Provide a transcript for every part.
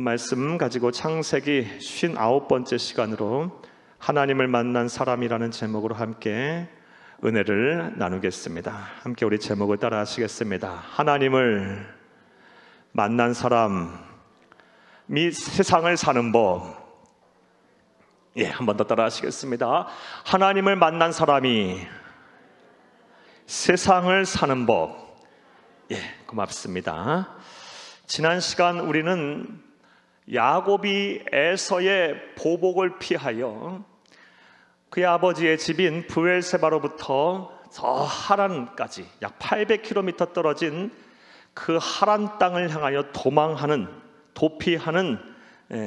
본 말씀 가지고 창세기 59번째 시간으로 하나님을 만난 사람이라는 제목으로 함께 은혜를 나누겠습니다. 함께 우리 제목을 따라 하시겠습니다. 하나님을 만난 사람이 세상을 사는 법. 한 번 더 따라 하시겠습니다. 하나님을 만난 사람이 세상을 사는 법. 고맙습니다. 지난 시간 우리는 야곱이 에서의 보복을 피하여 그의 아버지의 집인 브엘세바로부터 저 하란까지 약 800km 떨어진 그 하란 땅을 향하여 도피하는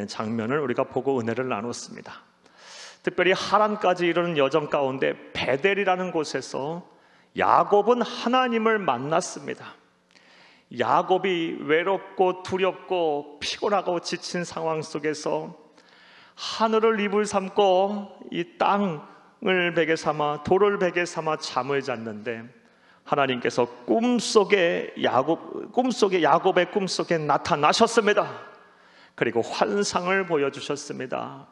장면을 우리가 보고 은혜를 나눴습니다. 특별히 하란까지 이르는 여정 가운데 베델이라는 곳에서 야곱은 하나님을 만났습니다. 야곱이 외롭고 두렵고 피곤하고 지친 상황 속에서 하늘을 이불 삼고 이 땅을 베개 삼아 돌을 베개 삼아 잠을 잤는데 하나님께서 야곱의 꿈속에 나타나셨습니다. 그리고 환상을 보여주셨습니다.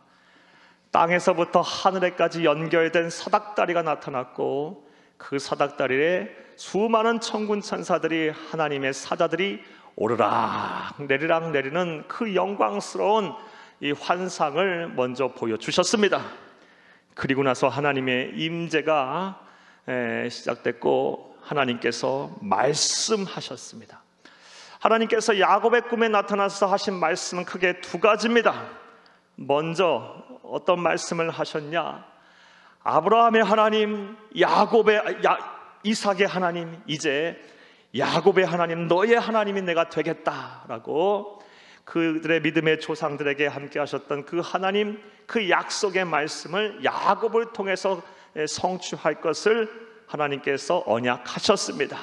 땅에서부터 하늘에까지 연결된 사닥다리가 나타났고 그 사닥다리에 수많은 천군 천사들이 하나님의 사자들이 오르락 내리락 내리는 그 영광스러운 이 환상을 먼저 보여주셨습니다. 그리고 나서 하나님의 임재가 시작됐고 하나님께서 말씀하셨습니다. 하나님께서 야곱의 꿈에 나타나서 하신 말씀은 크게 두 가지입니다. 먼저 어떤 말씀을 하셨냐? 아브라함의 하나님, 이삭의 하나님, 이제 야곱의 하나님, 너의 하나님이 내가 되겠다라고 그들의 믿음의 조상들에게 함께 하셨던 그 하나님, 그 약속의 말씀을 야곱을 통해서 성취할 것을 하나님께서 언약하셨습니다.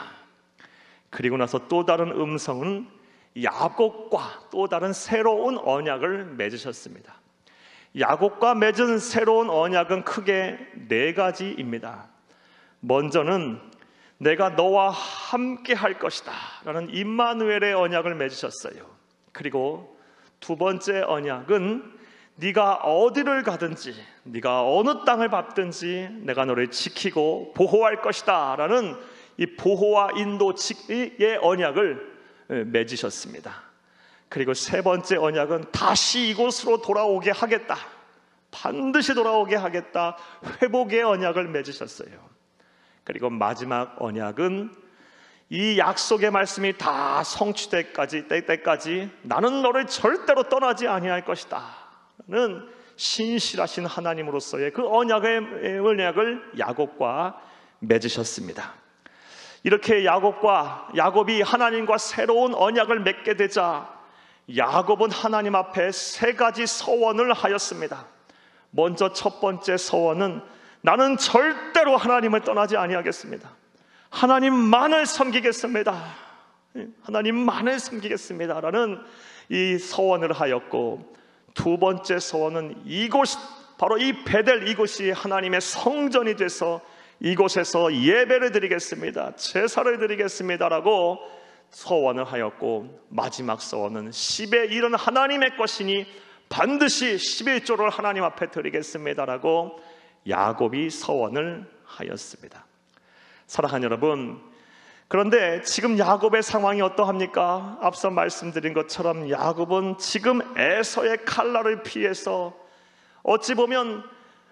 그리고 나서 또 다른 음성은 야곱과 또 다른 새로운 언약을 맺으셨습니다. 야곱과 맺은 새로운 언약은 크게 네 가지입니다. 먼저는 내가 너와 함께 할 것이다 라는 임마누엘의 언약을 맺으셨어요. 그리고 두 번째 언약은 네가 어디를 가든지 네가 어느 땅을 밟든지 내가 너를 지키고 보호할 것이다 라는 이 보호와 인도의 언약을 맺으셨습니다. 그리고 세 번째 언약은 다시 이곳으로 돌아오게 하겠다, 반드시 돌아오게 하겠다, 회복의 언약을 맺으셨어요. 그리고 마지막 언약은 이 약속의 말씀이 다 성취될 때까지 나는 너를 절대로 떠나지 아니할 것이다 는 신실하신 하나님으로서의 그 언약을 야곱과 맺으셨습니다. 이렇게 야곱이 하나님과 새로운 언약을 맺게 되자 야곱은 하나님 앞에 세 가지 서원을 하였습니다. 먼저 첫 번째 서원은 나는 절대로 하나님을 떠나지 아니하겠습니다. 하나님만을 섬기겠습니다. 하나님만을 섬기겠습니다 라는 이 서원을 하였고, 두 번째 서원은 바로 이 베델 이곳이 하나님의 성전이 돼서 이곳에서 예배를 드리겠습니다, 제사를 드리겠습니다 라고 서원을 하였고, 마지막 서원은 10의 1은 하나님의 것이니 반드시 11조를 하나님 앞에 드리겠습니다 라고 야곱이 서원을 하였습니다. 사랑하는 여러분, 그런데 지금 야곱의 상황이 어떠합니까? 앞서 말씀드린 것처럼 야곱은 지금 에서의 칼날을 피해서 어찌 보면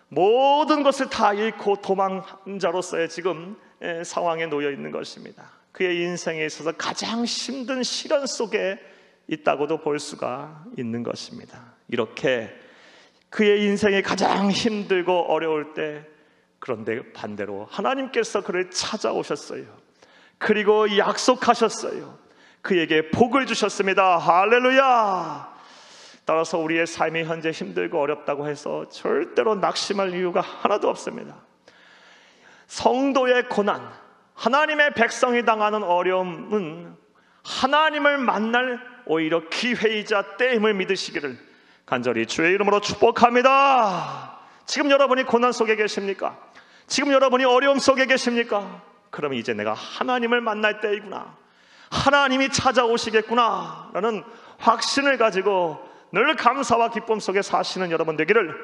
모든 것을 다 잃고 도망자로서의 지금 상황에 놓여 있는 것입니다. 그의 인생에 있어서 가장 힘든 시련 속에 있다고도 볼 수가 있는 것입니다. 이렇게 그의 인생이 가장 힘들고 어려울 때, 그런데 반대로 하나님께서 그를 찾아오셨어요. 그리고 약속하셨어요. 그에게 복을 주셨습니다. 할렐루야. 따라서 우리의 삶이 현재 힘들고 어렵다고 해서 절대로 낙심할 이유가 하나도 없습니다. 성도의 고난, 하나님의 백성이 당하는 어려움은 하나님을 만날 오히려 기회이자 때임을 믿으시기를 간절히 주의 이름으로 축복합니다. 지금 여러분이 고난 속에 계십니까? 지금 여러분이 어려움 속에 계십니까? 그러면 이제 내가 하나님을 만날 때이구나, 하나님이 찾아오시겠구나 라는 확신을 가지고 늘 감사와 기쁨 속에 사시는 여러분 되기를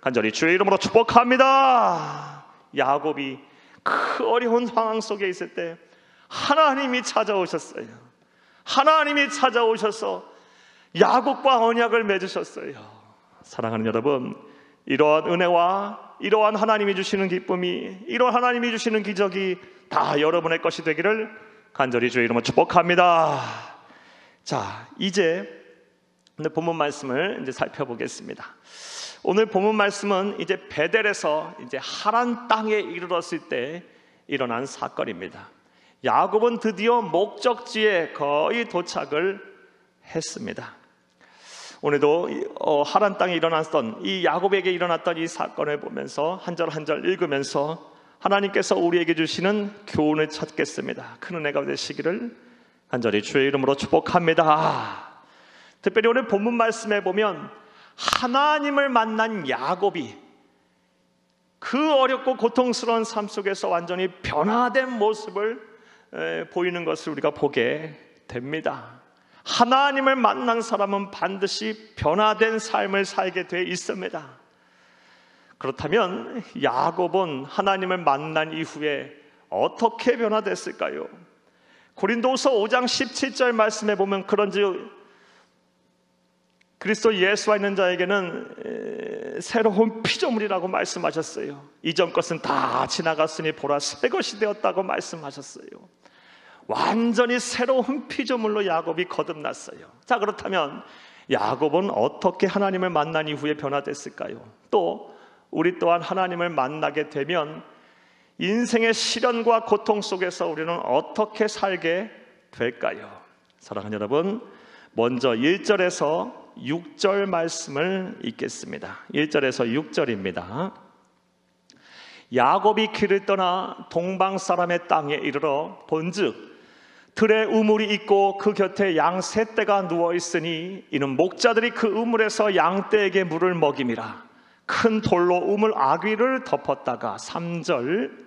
간절히 주의 이름으로 축복합니다. 야곱이 그 어려운 상황 속에 있을 때 하나님이 찾아오셨어요. 하나님이 찾아오셔서 야곱과 언약을 맺으셨어요. 사랑하는 여러분, 이러한 은혜와 이러한 하나님이 주시는 기쁨이, 이러한 하나님이 주시는 기적이 다 여러분의 것이 되기를 간절히 주의 이름으로 축복합니다. 자, 이제 오늘 본문 말씀을 이제 살펴보겠습니다. 오늘 본문 말씀은 이제 베델에서 이제 하란 땅에 이르렀을 때 일어난 사건입니다. 야곱은 드디어 목적지에 거의 도착을 했습니다. 오늘도 하란 땅에 일어났던 이 야곱에게 일어났던 이 사건을 보면서 한 절 한 절 읽으면서 하나님께서 우리에게 주시는 교훈을 찾겠습니다. 큰 은혜가 되시기를 간절히 주의 이름으로 축복합니다. 특별히 오늘 본문 말씀에 보면 하나님을 만난 야곱이 그 어렵고 고통스러운 삶 속에서 완전히 변화된 모습을 보이는 것을 우리가 보게 됩니다. 하나님을 만난 사람은 반드시 변화된 삶을 살게 돼 있습니다. 그렇다면 야곱은 하나님을 만난 이후에 어떻게 변화됐을까요? 고린도후서 5장 17절 말씀에 보면 그런즉 그리스도 예수와 있는 자에게는 새로운 피조물이라고 말씀하셨어요. 이전 것은 다 지나갔으니 보라 새 것이 되었다고 말씀하셨어요. 완전히 새로운 피조물로 야곱이 거듭났어요. 자, 그렇다면 야곱은 어떻게 하나님을 만난 이후에 변화됐을까요? 또 우리 또한 하나님을 만나게 되면 인생의 시련과 고통 속에서 우리는 어떻게 살게 될까요? 사랑하는 여러분, 먼저 1절에서 6절 말씀을 읽겠습니다. 1절에서 6절입니다. 야곱이 길을 떠나 동방 사람의 땅에 이르러 본즉 들에 우물이 있고 그 곁에 양 세 떼가 누워 있으니 이는 목자들이 그 우물에서 양 떼에게 물을 먹임이라. 큰 돌로 우물 아귀를 덮었다가 3절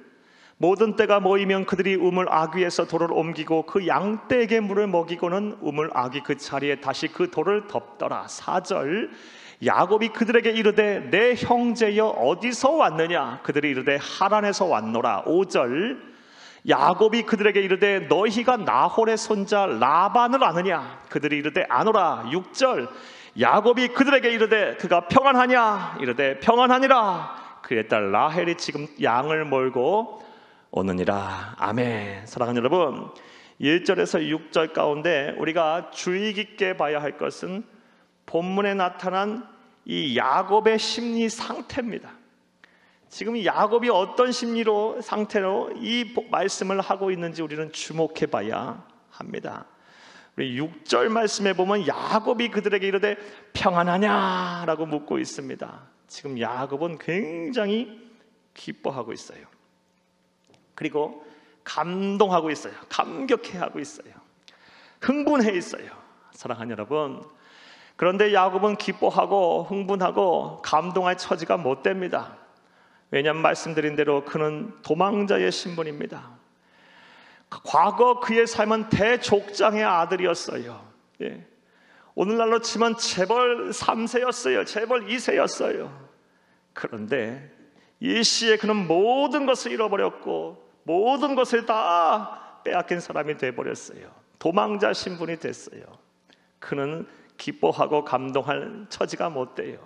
모든 떼가 모이면 그들이 우물 아귀에서 돌을 옮기고 그 양 떼에게 물을 먹이고는 우물 아귀 그 자리에 다시 그 돌을 덮더라. 4절 야곱이 그들에게 이르되 내 형제여 어디서 왔느냐? 그들이 이르되 하란에서 왔노라. 5절 야곱이 그들에게 이르되 너희가 나홀의 손자 라반을 아느냐? 그들이 이르되 아노라. 6절 야곱이 그들에게 이르되 그가 평안하냐? 이르되 평안하니라. 그의 딸 라헬이 지금 양을 몰고 오느니라. 아멘. 사랑하는 여러분, 1절에서 6절 가운데 우리가 주의 깊게 봐야 할 것은 본문에 나타난 이 야곱의 심리 상태입니다. 지금 야곱이 어떤 심리로 상태로 이 말씀을 하고 있는지 우리는 주목해 봐야 합니다. 우리 6절 말씀에 보면 야곱이 그들에게 이르되 평안하냐? 라고 묻고 있습니다. 지금 야곱은 굉장히 기뻐하고 있어요. 그리고 감동하고 있어요. 감격해하고 있어요. 흥분해 있어요. 사랑하는 여러분, 그런데 야곱은 기뻐하고 흥분하고 감동할 처지가 못 됩니다. 왜냐하면 말씀드린 대로 그는 도망자의 신분입니다. 과거 그의 삶은 대족장의 아들이었어요. 예. 오늘날로 치면 재벌 3세였어요. 재벌 2세였어요. 그런데 이 시에 그는 모든 것을 잃어버렸고 모든 것을 다 빼앗긴 사람이 되어버렸어요. 도망자 신분이 됐어요. 그는 기뻐하고 감동할 처지가 못 돼요.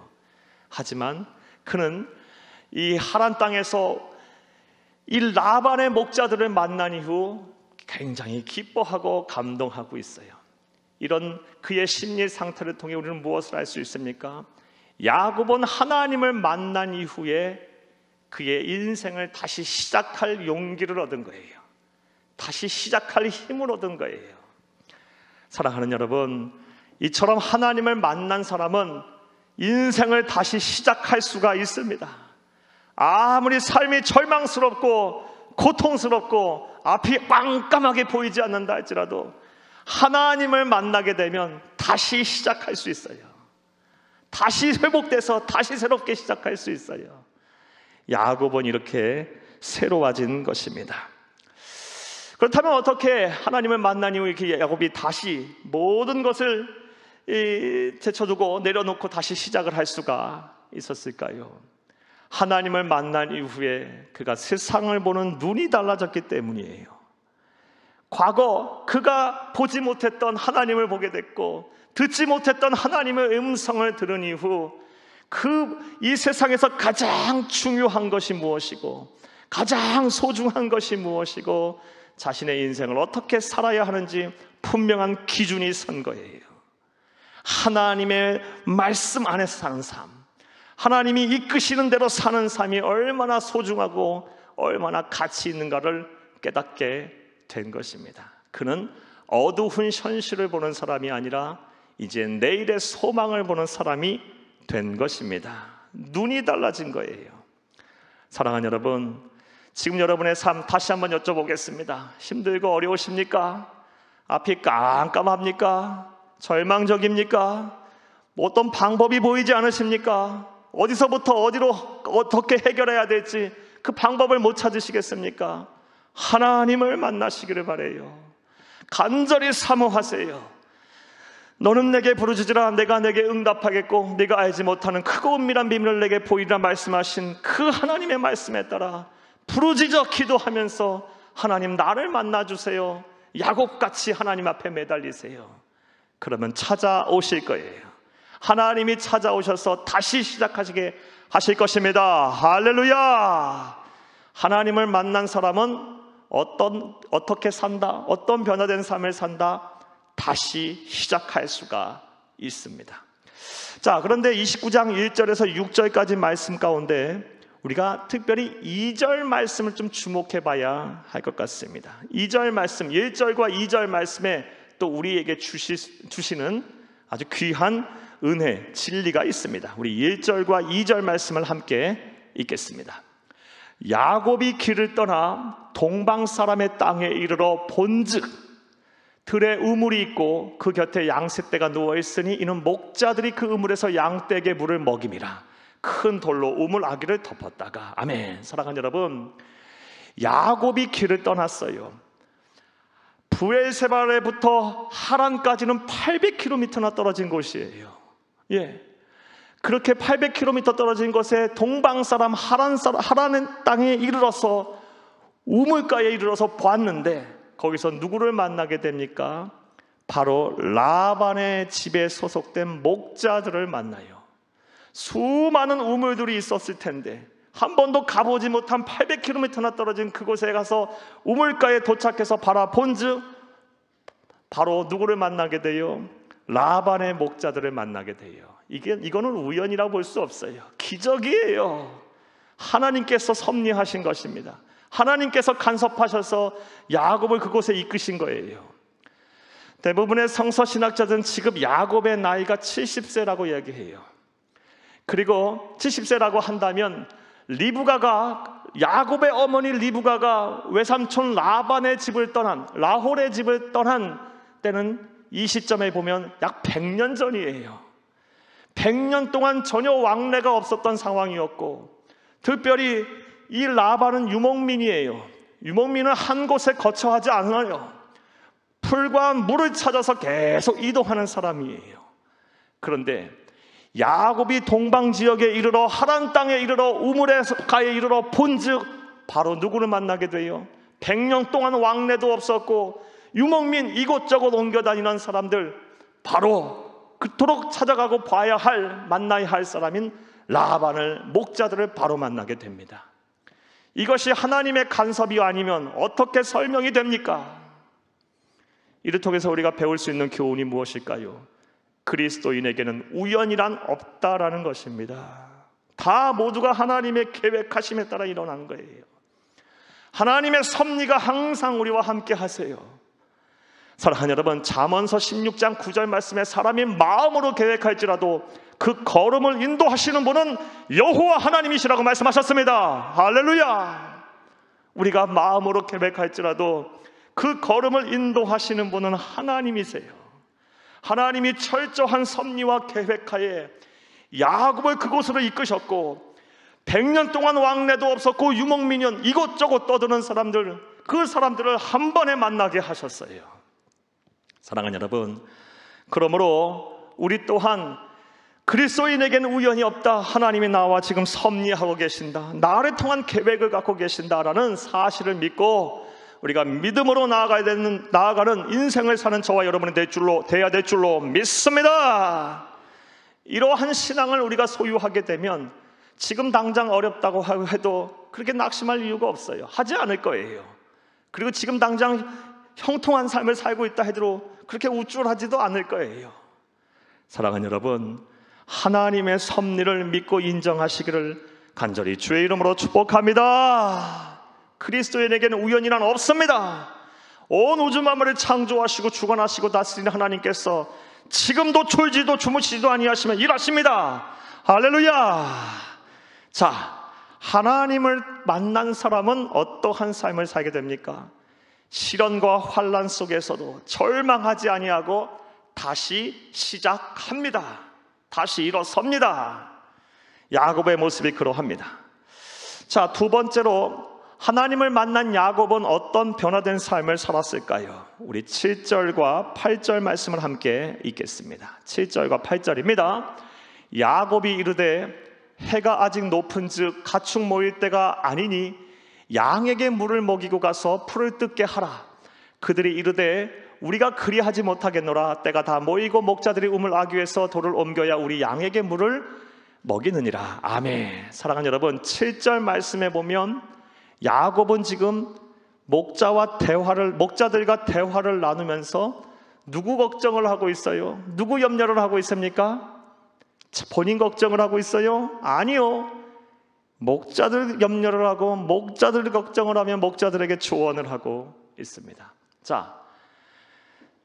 하지만 그는 이 하란 땅에서 이 라반의 목자들을 만난 이후 굉장히 기뻐하고 감동하고 있어요. 이런 그의 심리 상태를 통해 우리는 무엇을 알 수 있습니까? 야곱은 하나님을 만난 이후에 그의 인생을 다시 시작할 용기를 얻은 거예요. 다시 시작할 힘을 얻은 거예요. 사랑하는 여러분, 이처럼 하나님을 만난 사람은 인생을 다시 시작할 수가 있습니다. 아무리 삶이 절망스럽고 고통스럽고 앞이 깜깜하게 보이지 않는다 할지라도 하나님을 만나게 되면 다시 시작할 수 있어요. 다시 회복돼서 다시 새롭게 시작할 수 있어요. 야곱은 이렇게 새로워진 것입니다. 그렇다면 어떻게 하나님을 만난 이후 이렇게 야곱이 다시 모든 것을 제쳐두고 내려놓고 다시 시작을 할 수가 있었을까요? 하나님을 만난 이후에 그가 세상을 보는 눈이 달라졌기 때문이에요. 과거 그가 보지 못했던 하나님을 보게 됐고 듣지 못했던 하나님의 음성을 들은 이후 이 세상에서 가장 중요한 것이 무엇이고 가장 소중한 것이 무엇이고 자신의 인생을 어떻게 살아야 하는지 분명한 기준이 선 거예요. 하나님의 말씀 안에서 사는 삶, 하나님이 이끄시는 대로 사는 삶이 얼마나 소중하고 얼마나 가치 있는가를 깨닫게 된 것입니다. 그는 어두운 현실을 보는 사람이 아니라 이제 내일의 소망을 보는 사람이 된 것입니다. 눈이 달라진 거예요. 사랑하는 여러분, 지금 여러분의 삶 다시 한번 여쭤보겠습니다. 힘들고 어려우십니까? 앞이 깜깜합니까? 절망적입니까? 어떤 방법이 보이지 않으십니까? 어디서부터 어디로 어떻게 해결해야 될지 그 방법을 못 찾으시겠습니까? 하나님을 만나시기를 바라요. 간절히 사모하세요. 너는 내게 부르짖으라 내가 내게 응답하겠고 네가 알지 못하는 크고 은밀한 비밀을 내게 보이리라 말씀하신 그 하나님의 말씀에 따라 부르짖어 기도하면서 하나님 나를 만나주세요. 야곱같이 하나님 앞에 매달리세요. 그러면 찾아오실 거예요. 하나님이 찾아오셔서 다시 시작하시게 하실 것입니다. 할렐루야. 하나님을 만난 사람은 어떻게 산다? 어떤 변화된 삶을 산다? 다시 시작할 수가 있습니다. 자, 그런데 29장 1절에서 6절까지 말씀 가운데 우리가 특별히 2절 말씀을 좀 주목해 봐야 할 것 같습니다. 2절 말씀, 1절과 2절 말씀에 또 우리에게 주시는 아주 귀한 은혜, 진리가 있습니다. 우리 1절과 2절 말씀을 함께 읽겠습니다. 야곱이 길을 떠나 동방 사람의 땅에 이르러 본즉 들에 우물이 있고 그 곁에 양새떼가 누워있으니 이는 목자들이 그 우물에서 양떼에게 물을 먹임이라. 큰 돌로 우물 아기를 덮었다가. 아멘. 사랑하는 여러분, 야곱이 길을 떠났어요. 브엘세바에부터 하란까지는 800km나 떨어진 곳이에요. 그렇게 800km 떨어진 곳에 동방 사람 하란의 땅에 이르러서 우물가에 이르러서 보았는데 거기서 누구를 만나게 됩니까? 바로 라반의 집에 소속된 목자들을 만나요. 수많은 우물들이 있었을 텐데 한 번도 가보지 못한 800km나 떨어진 그곳에 가서 우물가에 도착해서 바라본즉 바로 누구를 만나게 돼요? 라반의 목자들을 만나게 돼요. 이거는 우연이라고 볼 수 없어요. 기적이에요. 하나님께서 섭리하신 것입니다. 하나님께서 간섭하셔서 야곱을 그곳에 이끄신 거예요. 대부분의 성서 신학자들은 지금 야곱의 나이가 70세라고 이야기해요. 그리고 70세라고 한다면 야곱의 어머니 리브가가 외삼촌 라반의 집을 떠난, 라홀의 집을 떠난 때는 이 시점에 보면 약 100년 전이에요. 100년 동안 전혀 왕래가 없었던 상황이었고, 특별히 이 라반은 유목민이에요. 유목민은 한 곳에 거처하지 않아요. 풀과 물을 찾아서 계속 이동하는 사람이에요. 그런데 야곱이 동방 지역에 이르러 하란 땅에 이르러 우물가에 이르러 본즉 바로 누구를 만나게 돼요? 100년 동안 왕래도 없었고 유목민 이곳저곳 옮겨다니는 사람들, 바로 그토록 찾아가고 만나야 할 사람인 라반을, 목자들을 바로 만나게 됩니다. 이것이 하나님의 간섭이 아니면 어떻게 설명이 됩니까? 이를 통해서 우리가 배울 수 있는 교훈이 무엇일까요? 그리스도인에게는 우연이란 없다라는 것입니다. 다 모두가 하나님의 계획하심에 따라 일어난 거예요. 하나님의 섭리가 항상 우리와 함께 하세요. 사랑하는 여러분, 잠언서 16장 9절 말씀에 사람이 마음으로 계획할지라도 그 걸음을 인도하시는 분은 여호와 하나님이시라고 말씀하셨습니다. 할렐루야. 우리가 마음으로 계획할지라도 그 걸음을 인도하시는 분은 하나님이세요. 하나님이 철저한 섭리와 계획하에 야곱을 그곳으로 이끄셨고 100년 동안 왕래도 없었고 유목민연 이곳저곳 떠드는 사람들, 그 사람들을 한 번에 만나게 하셨어요. 사랑하는 여러분, 그러므로 우리 또한 그리스도인에게는 우연이 없다. 하나님이 나와 지금 섭리하고 계신다. 나를 통한 계획을 갖고 계신다라는 사실을 믿고 우리가 믿음으로 나아가는 인생을 사는 저와 여러분이 돼야 될 줄로 믿습니다. 이러한 신앙을 우리가 소유하게 되면 지금 당장 어렵다고 해도 그렇게 낙심할 이유가 없어요. 하지 않을 거예요. 그리고 지금 당장 형통한 삶을 살고 있다 해도 그렇게 우쭐하지도 않을 거예요. 사랑하는 여러분, 하나님의 섭리를 믿고 인정하시기를 간절히 주의 이름으로 축복합니다. 그리스도인에게는 우연이란 없습니다. 온 우주 만물을 창조하시고 주관하시고 다스리는 하나님께서 지금도 졸지도 주무시지도 아니하시며 일하십니다. 할렐루야. 자, 하나님을 만난 사람은 어떠한 삶을 살게 됩니까? 시련과 환난 속에서도 절망하지 아니하고 다시 시작합니다. 다시 일어섭니다. 야곱의 모습이 그러합니다. 자, 두 번째로 하나님을 만난 야곱은 어떤 변화된 삶을 살았을까요? 우리 7절과 8절 말씀을 함께 읽겠습니다. 7절과 8절입니다. 야곱이 이르되 해가 아직 높은즉 가축 모일 때가 아니니 양에게 물을 먹이고 가서 풀을 뜯게 하라. 그들이 이르되 우리가 그리하지 못하겠노라. 때가 다 모이고 목자들이 우물 아귀에서 돌을 옮겨야 우리 양에게 물을 먹이느니라. 아멘. 사랑하는 여러분, 7절 말씀에 보면 야곱은 지금 목자들과 대화를 나누면서 누구 걱정을 하고 있어요? 누구 염려를 하고 있습니까? 본인 걱정을 하고 있어요? 아니요. 목자들 염려를 하고 목자들 걱정을 하며 목자들에게 조언을 하고 있습니다. 자,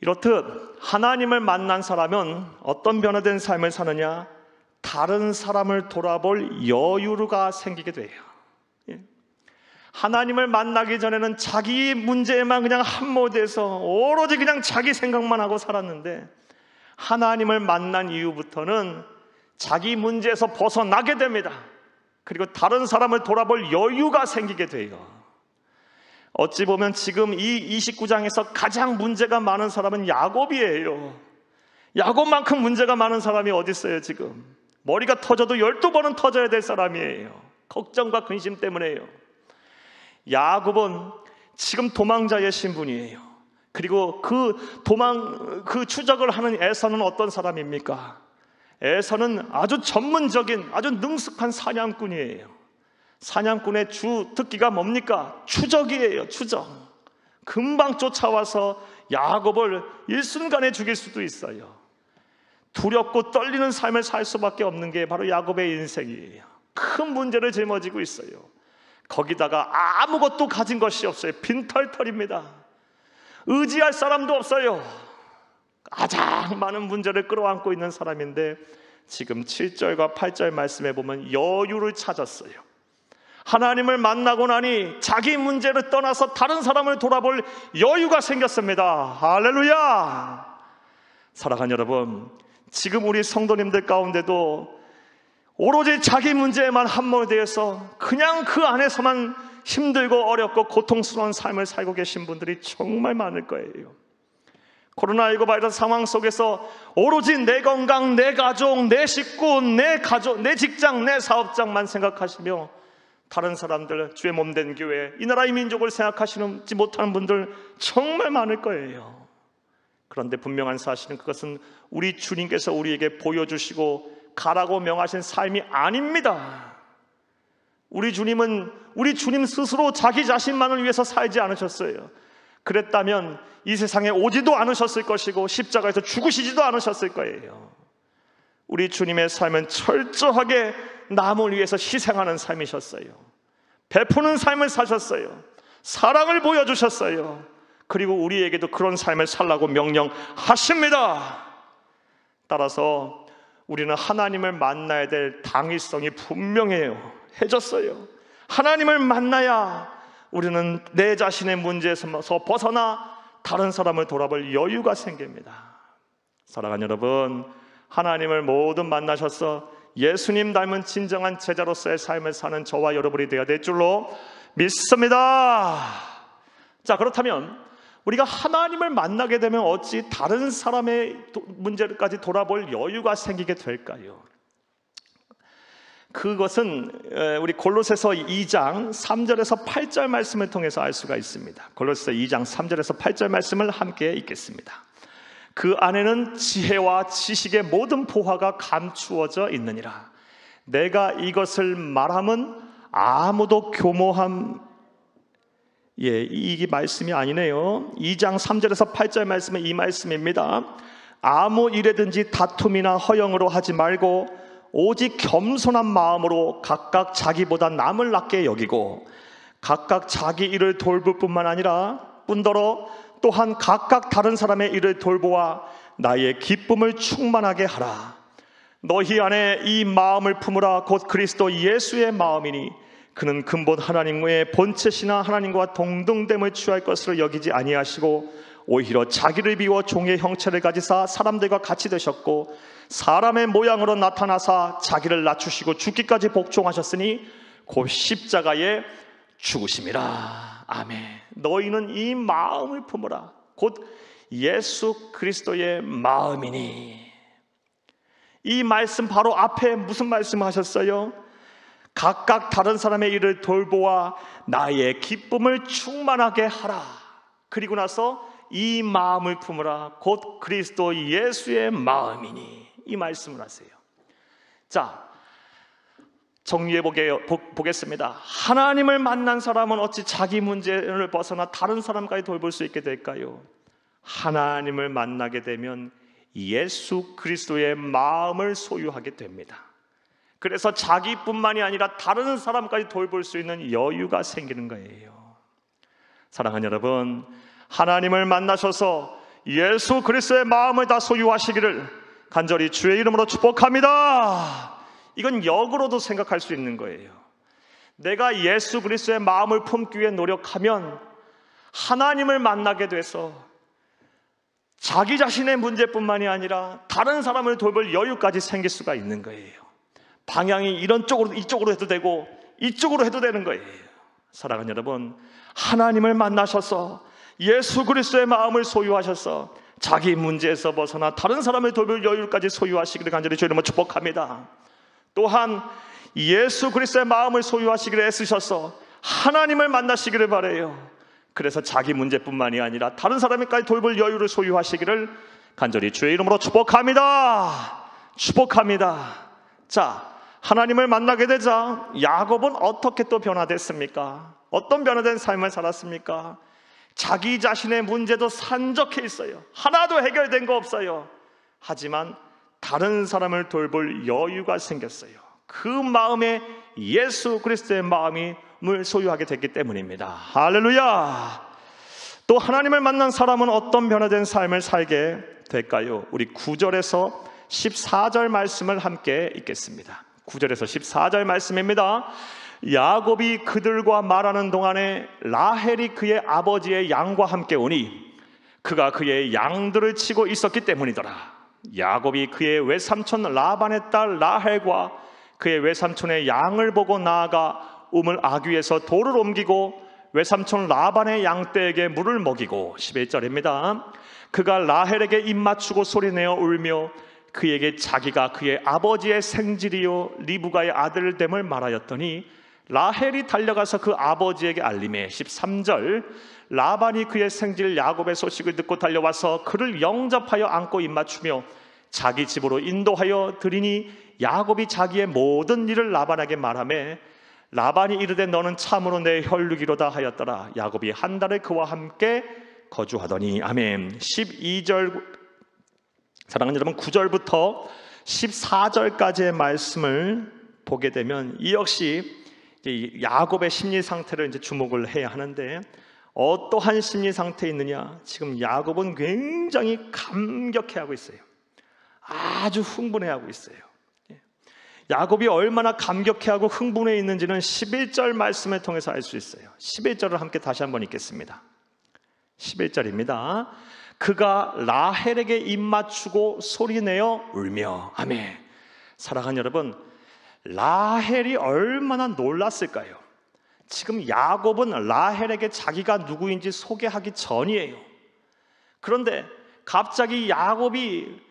이렇듯 하나님을 만난 사람은 어떤 변화된 삶을 사느냐? 다른 사람을 돌아볼 여유가 생기게 돼요. 하나님을 만나기 전에는 자기 문제에만 그냥 한모돼서 오로지 그냥 자기 생각만 하고 살았는데 하나님을 만난 이후부터는 자기 문제에서 벗어나게 됩니다. 그리고 다른 사람을 돌아볼 여유가 생기게 돼요. 어찌 보면 지금 이 29장에서 가장 문제가 많은 사람은 야곱이에요. 야곱만큼 문제가 많은 사람이 어디 있어요 지금. 머리가 터져도 12번은 터져야 될 사람이에요. 걱정과 근심 때문에요. 야곱은 지금 도망자의 신분이에요. 그리고 그 추적을 하는 에서는 어떤 사람입니까? 에서는 아주 전문적인 아주 능숙한 사냥꾼이에요. 사냥꾼의 주 특기가 뭡니까? 추적이에요. 추적. 금방 쫓아와서 야곱을 일순간에 죽일 수도 있어요. 두렵고 떨리는 삶을 살 수밖에 없는 게 바로 야곱의 인생이에요. 큰 문제를 짊어지고 있어요. 거기다가 아무것도 가진 것이 없어요. 빈털털입니다. 의지할 사람도 없어요. 가장 많은 문제를 끌어안고 있는 사람인데 지금 7절과 8절 말씀에 보면 여유를 찾았어요. 하나님을 만나고 나니 자기 문제를 떠나서 다른 사람을 돌아볼 여유가 생겼습니다. 할렐루야. 사랑하는 여러분, 지금 우리 성도님들 가운데도 오로지 자기 문제에만 함몰되어서 그냥 그 안에서만 힘들고 어렵고 고통스러운 삶을 살고 계신 분들이 정말 많을 거예요. 코로나19 바이러스 상황 속에서 오로지 내 건강, 내 가족, 내 식구, 내 직장, 내 사업장만 생각하시며 다른 사람들, 주의 몸된 교회, 이 나라의 민족을 생각하시지 못하는 분들 정말 많을 거예요. 그런데 분명한 사실은 그것은 우리 주님께서 우리에게 보여주시고 가라고 명하신 삶이 아닙니다. 우리 주님 스스로 자기 자신만을 위해서 살지 않으셨어요. 그랬다면 이 세상에 오지도 않으셨을 것이고 십자가에서 죽으시지도 않으셨을 거예요. 우리 주님의 삶은 철저하게 남을 위해서 희생하는 삶이셨어요. 베푸는 삶을 사셨어요. 사랑을 보여주셨어요. 그리고 우리에게도 그런 삶을 살라고 명령하십니다. 따라서 우리는 하나님을 만나야 될 당위성이 분명해요. 해졌어요. 하나님을 만나야 우리는 내 자신의 문제에서 벗어나 다른 사람을 돌아볼 여유가 생깁니다. 사랑하는 여러분, 하나님을 모두 만나셔서 예수님 닮은 진정한 제자로서의 삶을 사는 저와 여러분이 되어야 될 줄로 믿습니다. 자, 그렇다면 우리가 하나님을 만나게 되면 어찌 다른 사람의 문제까지 돌아볼 여유가 생기게 될까요? 그것은 우리 골로새서 2장 3절에서 8절 말씀을 통해서 알 수가 있습니다. 골로새서 2장 3절에서 8절 말씀을 함께 읽겠습니다. 그 안에는 지혜와 지식의 모든 보화가 감추어져 있느니라. 내가 이것을 말함은 아무도 교모함, 이게 말씀이 아니네요. 2장 3절에서 8절 말씀은 이 말씀입니다. 아무 일에든지 다툼이나 허영으로 하지 말고 오직 겸손한 마음으로 각각 자기보다 남을 낫게 여기고 각각 자기 일을 돌볼 뿐만 아니라 뿐더러 또한 각각 다른 사람의 일을 돌보아 나의 기쁨을 충만하게 하라. 너희 안에 이 마음을 품으라. 곧 그리스도 예수의 마음이니 그는 근본 하나님의 본체시나 하나님과 동등됨을 취할 것으로 여기지 아니하시고 오히려 자기를 비워 종의 형체를 가지사 사람들과 같이 되셨고 사람의 모양으로 나타나사 자기를 낮추시고 죽기까지 복종하셨으니 곧 십자가에 죽으심이라. 아멘. 너희는 이 마음을 품으라. 곧 예수 그리스도의 마음이니. 이 말씀 바로 앞에 무슨 말씀을 하셨어요? 각각 다른 사람의 일을 돌보아 나의 기쁨을 충만하게 하라. 그리고 나서 이 마음을 품으라. 곧 그리스도 예수의 마음이니. 이 말씀을 하세요. 자, 정리해 보겠습니다. 하나님을 만난 사람은 어찌 자기 문제를 벗어나 다른 사람까지 돌볼 수 있게 될까요? 하나님을 만나게 되면 예수 그리스도의 마음을 소유하게 됩니다. 그래서 자기뿐만이 아니라 다른 사람까지 돌볼 수 있는 여유가 생기는 거예요. 사랑하는 여러분, 하나님을 만나셔서 예수 그리스도의 마음을 다 소유하시기를 간절히 주의 이름으로 축복합니다. 이건 역으로도 생각할 수 있는 거예요. 내가 예수 그리스도의 마음을 품기 위해 노력하면 하나님을 만나게 돼서 자기 자신의 문제뿐만이 아니라 다른 사람을 돌볼 여유까지 생길 수가 있는 거예요. 방향이 이런 쪽으로 이쪽으로 해도 되고 이쪽으로 해도 되는 거예요. 사랑하는 여러분, 하나님을 만나셔서 예수 그리스도의 마음을 소유하셔서 자기 문제에서 벗어나 다른 사람을 돌볼 여유까지 소유하시기를 간절히 주의 이름으로 축복합니다. 또한 예수 그리스도의 마음을 소유하시기를 애쓰셔서 하나님을 만나시기를 바라요. 그래서 자기 문제뿐만이 아니라 다른 사람까지 돌볼 여유를 소유하시기를 간절히 주의 이름으로 축복합니다. 축복합니다. 자, 하나님을 만나게 되자 야곱은 어떻게 또 변화됐습니까? 어떤 변화된 삶을 살았습니까? 자기 자신의 문제도 산적해 있어요. 하나도 해결된 거 없어요. 하지만 다른 사람을 돌볼 여유가 생겼어요. 그 마음에 예수 그리스도의 마음을 소유하게 됐기 때문입니다. 할렐루야. 또 하나님을 만난 사람은 어떤 변화된 삶을 살게 될까요? 우리 9절에서 14절 말씀을 함께 읽겠습니다. 9절에서 14절 말씀입니다. 야곱이 그들과 말하는 동안에 라헬이 그의 아버지의 양과 함께 오니 그가 그의 양들을 치고 있었기 때문이더라. 야곱이 그의 외삼촌 라반의 딸 라헬과 그의 외삼촌의 양을 보고 나아가 우물 아귀에서 돌을 옮기고 외삼촌 라반의 양떼에게 물을 먹이고 11절입니다. 그가 라헬에게 입 맞추고 소리내어 울며 그에게 자기가 그의 아버지의 생질이요 리브가의 아들됨을 말하였더니 라헬이 달려가서 그 아버지에게 알림해 13절 라반이 그의 생질 야곱의 소식을 듣고 달려와서 그를 영접하여 안고 입맞추며 자기 집으로 인도하여 드리니 야곱이 자기의 모든 일을 라반에게 말하며 라반이 이르되 너는 참으로 내 혈육이로다 하였더라. 야곱이 한 달을 그와 함께 거주하더니. 아멘. 12절 사랑하는 여러분, 9절부터 14절까지의 말씀을 보게 되면 이 역시 야곱의 심리 상태를 이제 주목을 해야 하는데 어떠한 심리 상태에 있느냐? 지금 야곱은 굉장히 감격해하고 있어요. 아주 흥분해하고 있어요. 야곱이 얼마나 감격해하고 흥분해 있는지는 11절 말씀을 통해서 알 수 있어요. 11절을 함께 다시 한번 읽겠습니다. 11절입니다. 그가 라헬에게 입 맞추고 소리내어 울며. 아멘. 사랑하는 여러분, 라헬이 얼마나 놀랐을까요? 지금 야곱은 라헬에게 자기가 누구인지 소개하기 전이에요. 그런데 갑자기 야곱이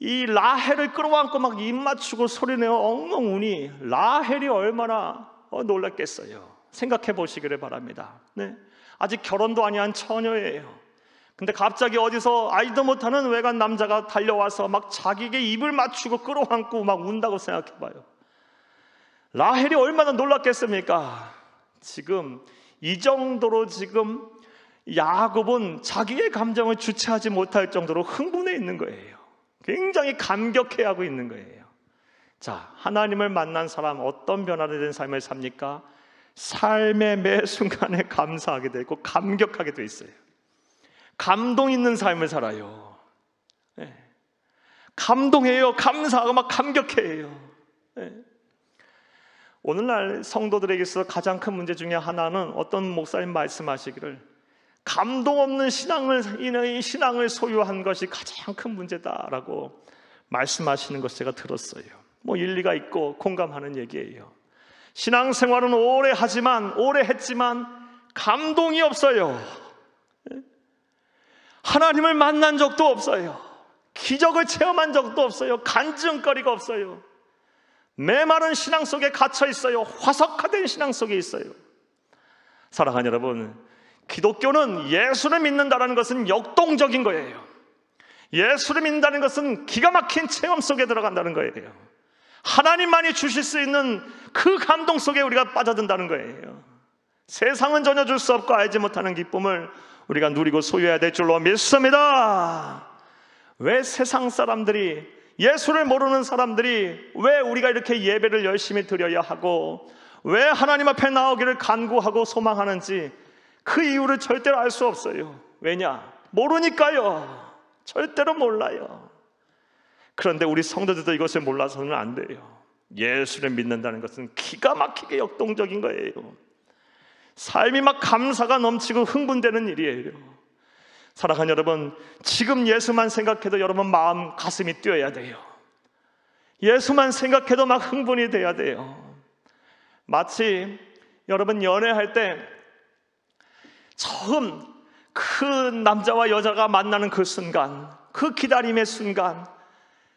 이 라헬을 끌어안고 막 입 맞추고 소리내어 엉엉 우니 라헬이 얼마나 놀랐겠어요. 생각해 보시기를 바랍니다. 네. 아직 결혼도 아니한 처녀예요. 근데 갑자기 어디서 아이도 못하는 외간 남자가 달려와서 막 자기에게 입을 맞추고 끌어안고 막 운다고 생각해 봐요. 라헬이 얼마나 놀랐겠습니까? 지금 이 정도로 지금 야곱은 자기의 감정을 주체하지 못할 정도로 흥분해 있는 거예요. 굉장히 감격해하고 있는 거예요. 자, 하나님을 만난 사람 어떤 변화를 된 삶을 삽니까? 삶의 매 순간에 감사하게 되고 감격하게 돼 있어요. 감동 있는 삶을 살아요. 네. 감동해요. 감사하고 막 감격해요. 네. 오늘날 성도들에게 있어서 가장 큰 문제 중에 하나는 어떤 목사님 말씀하시기를 감동 없는 신앙을 소유한 것이 가장 큰 문제다라고 말씀하시는 것을 제가 들었어요. 뭐 일리가 있고 공감하는 얘기예요. 신앙생활은 오래 했지만 감동이 없어요. 하나님을 만난 적도 없어요. 기적을 체험한 적도 없어요. 간증거리가 없어요. 메마른 신앙 속에 갇혀 있어요. 화석화된 신앙 속에 있어요. 사랑하는 여러분, 기독교는 예수를 믿는다는 것은 역동적인 거예요. 예수를 믿는다는 것은 기가 막힌 체험 속에 들어간다는 거예요. 하나님만이 주실 수 있는 그 감동 속에 우리가 빠져든다는 거예요. 세상은 전혀 줄 수 없고 알지 못하는 기쁨을 우리가 누리고 소유해야 될 줄로 믿습니다. 왜 세상 사람들이, 예수를 모르는 사람들이 왜 우리가 이렇게 예배를 열심히 드려야 하고 왜 하나님 앞에 나오기를 간구하고 소망하는지 그 이유를 절대로 알 수 없어요. 왜냐? 모르니까요. 절대로 몰라요. 그런데 우리 성도들도 이것을 몰라서는 안 돼요. 예수를 믿는다는 것은 기가 막히게 역동적인 거예요. 삶이 막 감사가 넘치고 흥분되는 일이에요. 사랑하는 여러분, 지금 예수만 생각해도 여러분 마음 가슴이 뛰어야 돼요. 예수만 생각해도 막 흥분이 돼야 돼요. 마치 여러분 연애할 때 처음 그 남자와 여자가 만나는 그 순간, 그 기다림의 순간,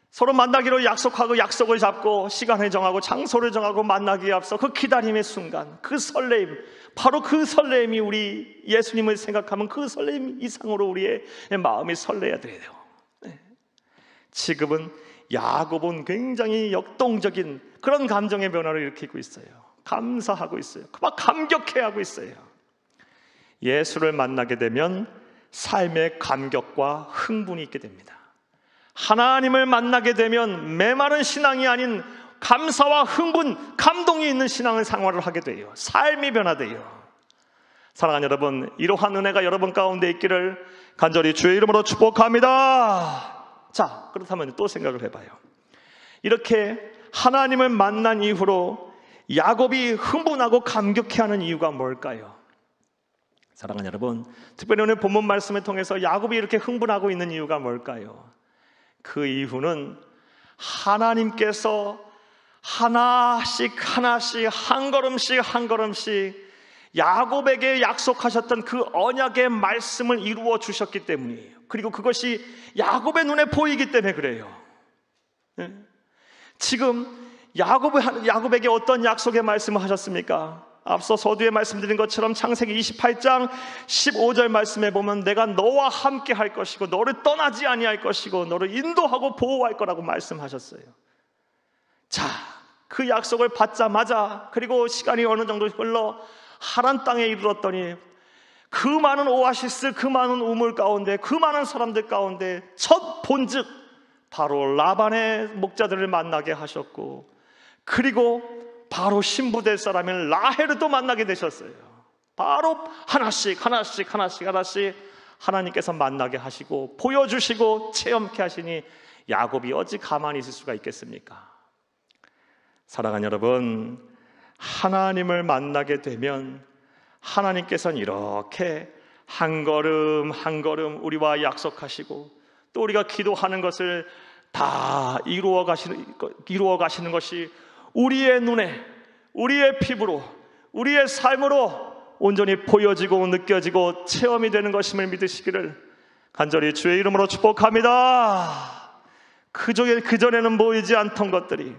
서로 만나기로 약속하고 약속을 잡고 시간을 정하고 장소를 정하고 만나기에 앞서 그 기다림의 순간, 그 설레임, 바로 그 설레임이 우리 예수님을 생각하면 그 설레임 이상으로 우리의 마음이 설레야 돼요. 지금은 야곱은 굉장히 역동적인 그런 감정의 변화를 일으키고 있어요. 감사하고 있어요. 막 감격해하고 있어요. 예수를 만나게 되면 삶의 감격과 흥분이 있게 됩니다. 하나님을 만나게 되면 메마른 신앙이 아닌 감사와 흥분, 감동이 있는 신앙을 생활을 하게 돼요. 삶이 변화돼요. 사랑하는 여러분, 이러한 은혜가 여러분 가운데 있기를 간절히 주의 이름으로 축복합니다. 자, 그렇다면 또 생각을 해봐요. 이렇게 하나님을 만난 이후로 야곱이 흥분하고 감격해하는 이유가 뭘까요? 사랑하는 여러분, 특별히 오늘 본문 말씀을 통해서 야곱이 이렇게 흥분하고 있는 이유가 뭘까요? 그 이유는 하나님께서 하나씩 한 걸음씩 야곱에게 약속하셨던 그 언약의 말씀을 이루어 주셨기 때문이에요. 그리고 그것이 야곱의 눈에 보이기 때문에 그래요. 지금 야곱에게 어떤 약속의 말씀을 하셨습니까? 앞서 서두에 말씀드린 것처럼 창세기 28장 15절 말씀에 보면 내가 너와 함께 할 것이고 너를 떠나지 아니할 것이고 너를 인도하고 보호할 거라고 말씀하셨어요. 자, 그 약속을 받자마자, 그리고 시간이 어느 정도 흘러 하란 땅에 이르렀더니 그 많은 오아시스, 그 많은 우물 가운데, 그 많은 사람들 가운데 첫 본즉 바로 라반의 목자들을 만나게 하셨고, 그리고 바로 신부될 사람인 라헬도 만나게 되셨어요. 바로 하나씩 하나님께서 만나게 하시고 보여주시고 체험케 하시니 야곱이 어찌 가만히 있을 수가 있겠습니까? 사랑하는 여러분, 하나님을 만나게 되면 하나님께서는 이렇게 한 걸음 한 걸음 우리와 약속하시고 또 우리가 기도하는 것을 다 이루어 가시는 것이 우리의 눈에, 우리의 피부로, 우리의 삶으로 온전히 보여지고 느껴지고 체험이 되는 것임을 믿으시기를 간절히 주의 이름으로 축복합니다. 그전에는 보이지 않던 것들이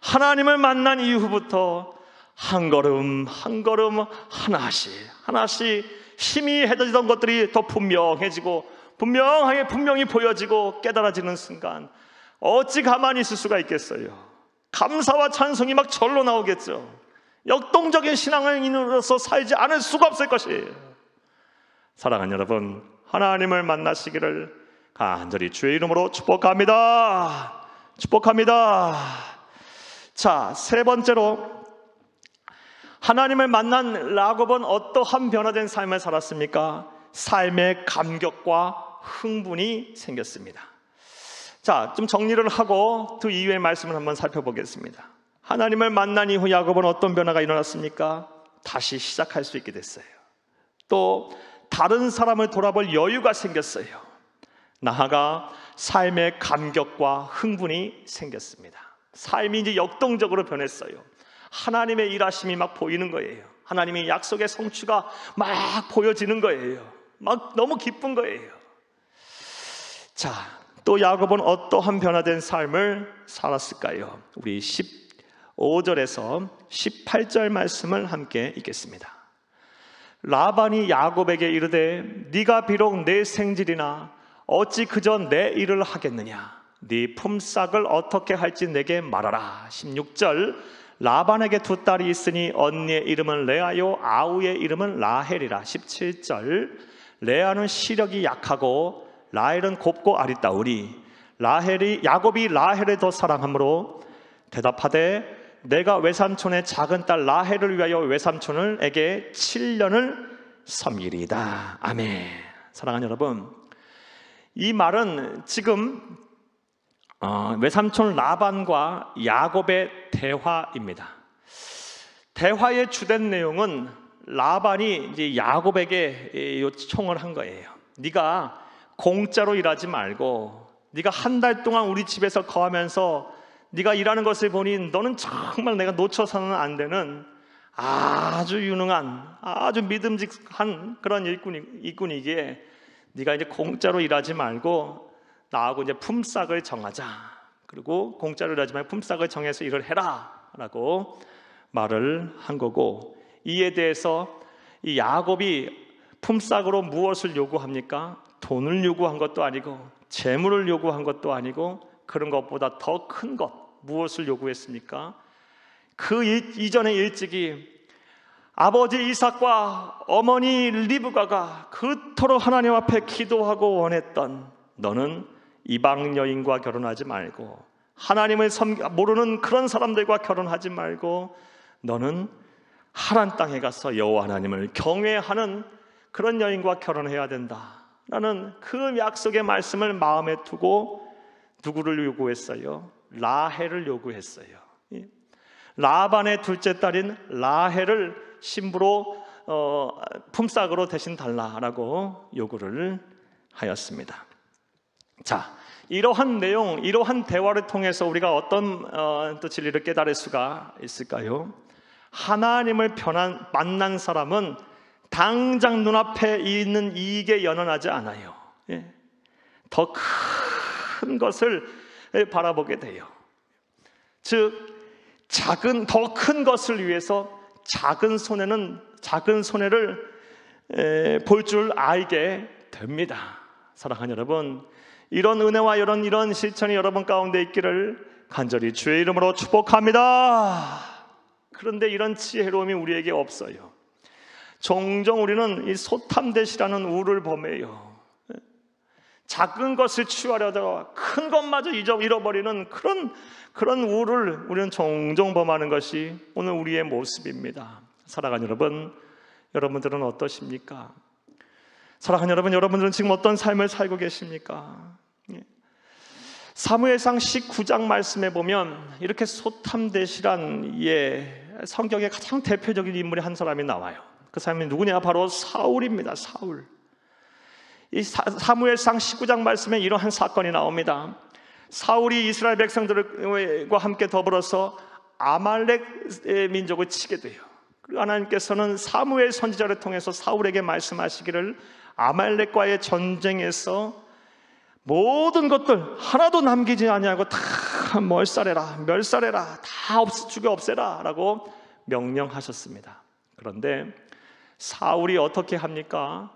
하나님을 만난 이후부터 한 걸음 한 걸음 하나씩 힘이 헤어지던 것들이 더 분명해지고 분명히 보여지고 깨달아지는 순간 어찌 가만히 있을 수가 있겠어요? 감사와 찬송이 막 절로 나오겠죠. 역동적인 신앙인으로서 살지 않을 수가 없을 것이에요. 사랑하는 여러분, 하나님을 만나시기를 간절히 주의 이름으로 축복합니다. 자, 세 번째로 하나님을 만난 야곱은 어떠한 변화된 삶을 살았습니까? 삶의 감격과 흥분이 생겼습니다. 자, 좀 정리를 하고 그 이후의 말씀을 한번 살펴보겠습니다. 하나님을 만난 이후 야곱은 어떤 변화가 일어났습니까? 다시 시작할 수 있게 됐어요. 또 다른 사람을 돌아볼 여유가 생겼어요. 나아가 삶의 감격과 흥분이 생겼습니다. 삶이 이제 역동적으로 변했어요. 하나님의 일하심이 막 보이는 거예요. 하나님의 약속의 성취가 막 보여지는 거예요. 막 너무 기쁜 거예요. 자, 또 야곱은 어떠한 변화된 삶을 살았을까요? 우리 15절에서 18절 말씀을 함께 읽겠습니다. 라반이 야곱에게 이르되 네가 비록 내 생질이나 어찌 그저 내 일을 하겠느냐? 네 품삯을 어떻게 할지 내게 말하라. 16절 라반에게 두 딸이 있으니 언니의 이름은 레아요 아우의 이름은 라헬이라. 17절 레아는 시력이 약하고 라헬은 곱고 아리따우리. 야곱이 라헬을 더 사랑하므로 대답하되 내가 외삼촌의 작은 딸 라헬을 위하여 외삼촌에게 7년을 섬기리이다. 아멘. 사랑하는 여러분, 이 말은 지금 외삼촌 라반과 야곱의 대화입니다. 대화의 주된 내용은 라반이 이제 야곱에게 요청을 한 거예요. 네가 공짜로 일하지 말고 네가 한 달 동안 우리 집에서 거하면서 네가 일하는 것을 보니 너는 정말 내가 놓쳐서는 안 되는 아주 유능한 아주 믿음직한 그런 일꾼이기에 네가 이제 공짜로 일하지 말고 나하고 이제 품삯을 정하자. 그리고 공짜로 일하지 말고 품삯을 정해서 일을 해라 라고 말을 한 거고, 이에 대해서 이 야곱이 품삯으로 무엇을 요구합니까? 돈을 요구한 것도 아니고 재물을 요구한 것도 아니고 그런 것보다 더 큰 것, 무엇을 요구했습니까? 그 이전에 일찍이 아버지 이삭과 어머니 리브가가 그토록 하나님 앞에 기도하고 원했던, 너는 이방 여인과 결혼하지 말고 하나님을 모르는 그런 사람들과 결혼하지 말고 너는 하란 땅에 가서 여호와 하나님을 경외하는 그런 여인과 결혼해야 된다라는 그 약속의 말씀을 마음에 두고 누구를 요구했어요? 라헬을 요구했어요. 라반의 둘째 딸인 라헬을 신부로 품삯으로 대신 달라라고 요구를 하였습니다. 자, 이러한 내용, 이러한 대화를 통해서 우리가 어떤 또 진리를 깨달을 수가 있을까요? 하나님을 만난 사람은 당장 눈앞에 있는 이익에 연연하지 않아요. 더 큰 것을 바라보게 돼요. 즉, 더 큰 것을 위해서 작은 손해를 볼 줄 알게 됩니다. 사랑하는 여러분, 이런 은혜와 이런 실천이 여러분 가운데 있기를 간절히 주의 이름으로 축복합니다. 그런데 이런 지혜로움이 우리에게 없어요. 종종 우리는 이 소탐대시라는 우를 범해요. 작은 것을 취하려다가 큰 것마저 잃어버리는 그런 우를 우리는 종종 범하는 것이 오늘 우리의 모습입니다. 사랑하는 여러분, 여러분들은 어떠십니까? 사랑하는 여러분, 여러분들은 지금 어떤 삶을 살고 계십니까? 사무엘상 19장 말씀에 보면 이렇게 소탐대시란 성경의 가장 대표적인 인물이 한 사람이 나와요. 그 사람이 누구냐? 바로 사울입니다. 사울. 이 사무엘상 19장 말씀에 이러한 사건이 나옵니다. 사울이 이스라엘 백성들과 함께 더불어서 아말렉 민족을 치게 돼요. 그리고 하나님께서는 사무엘 선지자를 통해서 사울에게 말씀하시기를 아말렉과의 전쟁에서 모든 것들 하나도 남기지 아니하고 다 멸살해라 다 죽여 없애라 라고 명령하셨습니다. 그런데 사울이 어떻게 합니까?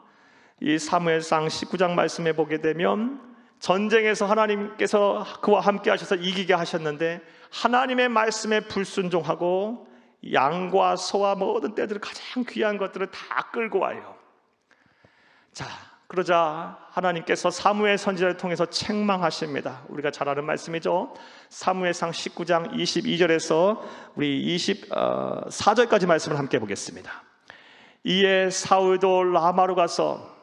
이 사무엘상 19장 말씀에 보게 되면 전쟁에서 하나님께서 그와 함께 하셔서 이기게 하셨는데 하나님의 말씀에 불순종하고 양과 소와 모든 떼들 가장 귀한 것들을 다 끌고 와요. 자, 그러자 하나님께서 사무엘 선지자를 통해서 책망하십니다. 우리가 잘 아는 말씀이죠. 사무엘상 19장 22절에서 우리 24절까지 말씀을 함께 보겠습니다. 이에 사울도 라마로 가서,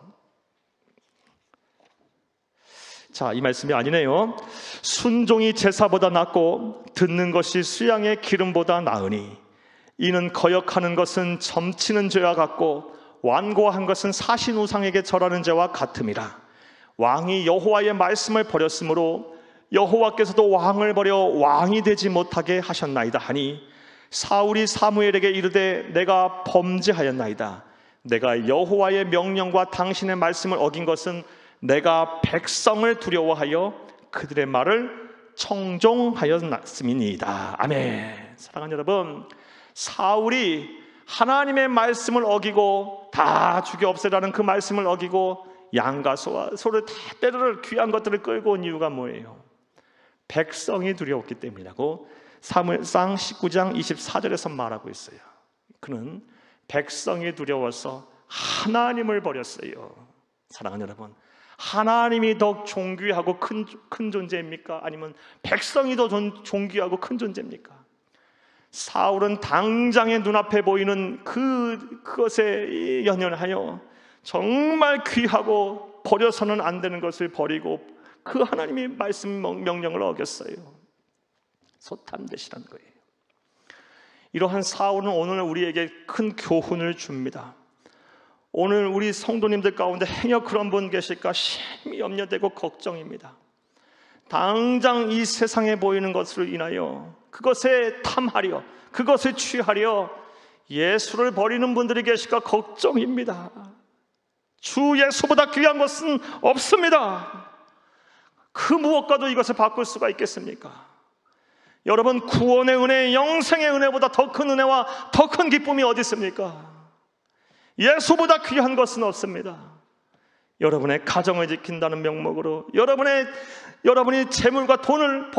자, 이 말씀이 아니네요. 순종이 제사보다 낫고 듣는 것이 수양의 기름보다 나으니 이는 거역하는 것은 점치는 죄와 같고 완고한 것은 사신 우상에게 절하는 죄와 같음이라. 왕이 여호와의 말씀을 버렸으므로 여호와께서도 왕을 버려 왕이 되지 못하게 하셨나이다 하니 사울이 사무엘에게 이르되 내가 범죄하였나이다. 내가 여호와의 명령과 당신의 말씀을 어긴 것은 내가 백성을 두려워하여 그들의 말을 청종하였음이니이다. 아멘. 사랑하는 여러분, 사울이 하나님의 말씀을 어기고 다 죽여 없애라는 그 말씀을 어기고 양과 소와 소를 다 때를 귀한 것들을 끌고 온 이유가 뭐예요? 백성이 두려웠기 때문이라고 사무엘상 19장 24절에서 말하고 있어요. 그는 백성이 두려워서 하나님을 버렸어요. 사랑하는 여러분, 하나님이 더 존귀하고 큰 존재입니까? 아니면 백성이 더 존귀하고 큰 존재입니까? 사울은 당장의 눈앞에 보이는 그것에 연연하여 정말 귀하고 버려서는 안 되는 것을 버리고 그 하나님의 말씀 명령을 어겼어요. 소탐대시라는 거예요. 이러한 사울은 오늘 우리에게 큰 교훈을 줍니다. 오늘 우리 성도님들 가운데 행여 그런 분 계실까 심히 염려되고 걱정입니다. 당장 이 세상에 보이는 것으로 인하여 그것에 탐하려, 그것에 취하려 예수를 버리는 분들이 계실까 걱정입니다. 주 예수보다 귀한 것은 없습니다. 그 무엇과도 이것을 바꿀 수가 있겠습니까? 여러분, 구원의 은혜, 영생의 은혜보다 더 큰 은혜와 더 큰 기쁨이 어디 있습니까? 예수보다 귀한 것은 없습니다. 여러분의 가정을 지킨다는 명목으로, 여러분이 재물과 돈을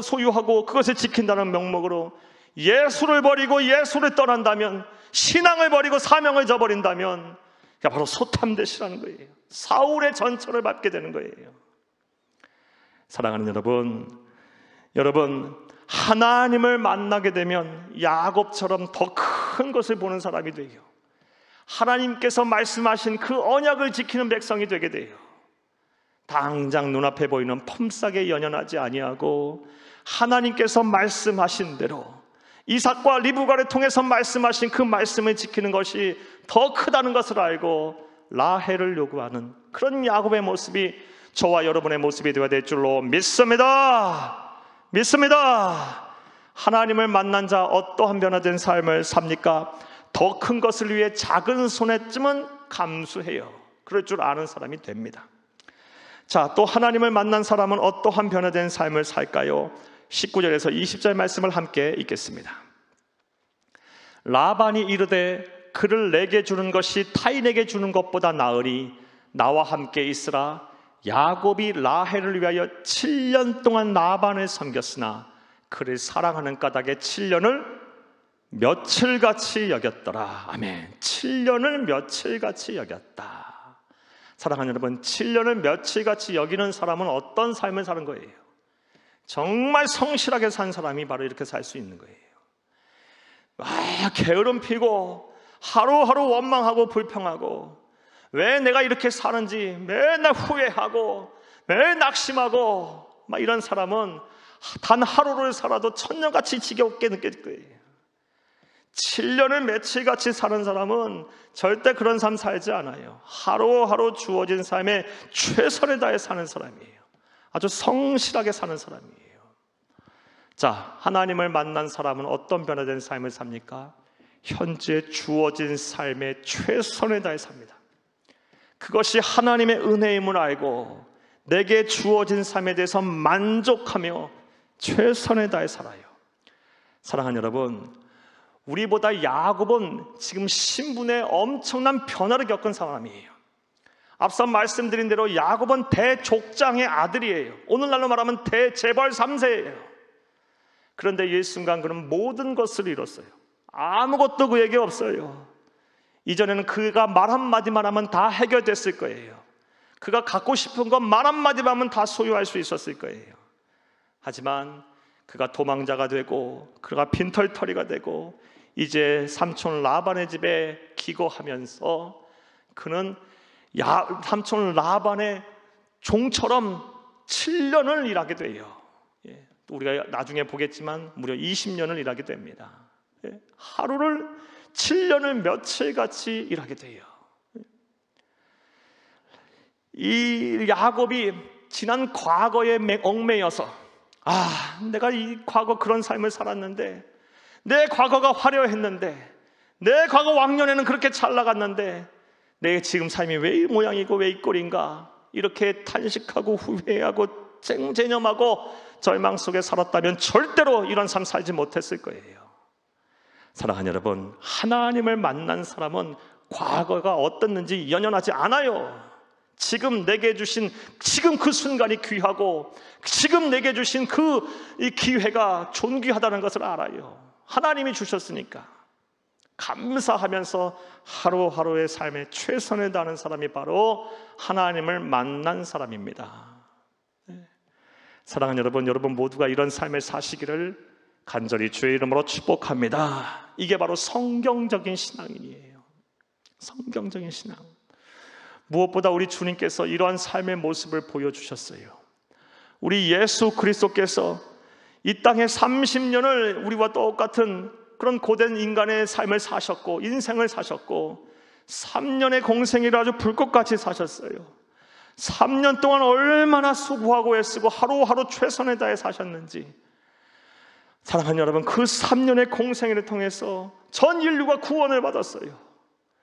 소유하고 그것을 지킨다는 명목으로 예수를 버리고 예수를 떠난다면, 신앙을 버리고 사명을 저버린다면 그게 바로 소탐대시라는 거예요. 사울의 전철을 밟게 되는 거예요. 사랑하는 여러분, 하나님을 만나게 되면 야곱처럼 더 큰 것을 보는 사람이 돼요. 하나님께서 말씀하신 그 언약을 지키는 백성이 되게 돼요. 당장 눈앞에 보이는 폼싸게 연연하지 아니하고 하나님께서 말씀하신 대로 이삭과 리브가를 통해서 말씀하신 그 말씀을 지키는 것이 더 크다는 것을 알고 라헬을 요구하는 그런 야곱의 모습이 저와 여러분의 모습이 되어야 될 줄로 믿습니다. 하나님을 만난 자 어떠한 변화된 삶을 삽니까? 더 큰 것을 위해 작은 손해쯤은 감수해요. 그럴 줄 아는 사람이 됩니다. 자, 또 하나님을 만난 사람은 어떠한 변화된 삶을 살까요? 19절에서 20절 말씀을 함께 읽겠습니다. 라반이 이르되 그를 내게 주는 것이 타인에게 주는 것보다 나으니 나와 함께 있으라. 야곱이 라헬을 위하여 7년 동안 라반을 섬겼으나 그를 사랑하는 까닭에 7년을 며칠같이 여겼더라. 아멘. 7년을 며칠같이 여겼다. 사랑하는 여러분, 7년을 며칠같이 여기는 사람은 어떤 삶을 사는 거예요? 정말 성실하게 산 사람이 바로 이렇게 살 수 있는 거예요. 게으름 피고 하루하루 원망하고 불평하고 왜 내가 이렇게 사는지 맨날 후회하고 매일 낙심하고 막 이런 사람은 단 하루를 살아도 천년같이 지겹게 느낄 거예요. 7년을 며칠같이 사는 사람은 절대 그런 삶 살지 않아요. 하루하루 주어진 삶에 최선을 다해 사는 사람이에요. 아주 성실하게 사는 사람이에요. 자, 하나님을 만난 사람은 어떤 변화된 삶을 삽니까? 현재 주어진 삶에 최선을 다해 삽니다. 그것이 하나님의 은혜임을 알고 내게 주어진 삶에 대해서 만족하며 최선을 다해 살아요. 사랑하는 여러분, 우리보다 야곱은 지금 신분에 엄청난 변화를 겪은 사람이에요. 앞서 말씀드린 대로 야곱은 대족장의 아들이에요. 오늘날로 말하면 대재벌 3세예요. 그런데 일순간 그는 모든 것을 잃었어요. 아무것도 그에게 없어요. 이전에는 그가 말 한마디만 하면 다 해결됐을 거예요. 그가 갖고 싶은 것 말 한마디만 하면 다 소유할 수 있었을 거예요. 하지만 그가 도망자가 되고 그가 빈털터리가 되고 이제 삼촌 라반의 집에 기거하면서 그는 삼촌 라반의 종처럼 7년을 일하게 돼요. 우리가 나중에 보겠지만 무려 20년을 일하게 됩니다. 하루를 7년을 며칠같이 일하게 돼요. 이 야곱이 지난 과거에 얽매여서 내가 이 과거 그런 삶을 살았는데, 내 과거가 화려했는데, 내 과거 왕년에는 그렇게 잘 나갔는데 내 지금 삶이 왜 이 모양이고 왜 이 꼴인가, 이렇게 탄식하고 후회하고 쟁제념하고 절망 속에 살았다면 절대로 이런 삶 살지 못했을 거예요. 사랑하는 여러분, 하나님을 만난 사람은 과거가 어떻는지 연연하지 않아요. 지금 내게 주신 지금 그 순간이 귀하고 지금 내게 주신 이 기회가 존귀하다는 것을 알아요. 하나님이 주셨으니까 감사하면서 하루하루의 삶에 최선을 다하는 사람이 바로 하나님을 만난 사람입니다. 사랑하는 여러분, 여러분 모두가 이런 삶을 사시기를 간절히 주의 이름으로 축복합니다. 이게 바로 성경적인 신앙이에요. 성경적인 신앙. 무엇보다 우리 주님께서 이러한 삶의 모습을 보여주셨어요. 우리 예수 그리스도께서 이 땅에 30년을 우리와 똑같은 그런 고된 인간의 삶을 사셨고 인생을 사셨고 3년의 공생애를 아주 불꽃같이 사셨어요. 3년 동안 얼마나 수고하고 애쓰고 하루하루 최선을 다해 사셨는지, 사랑하는 여러분, 그 3년의 공생애를 통해서 전 인류가 구원을 받았어요.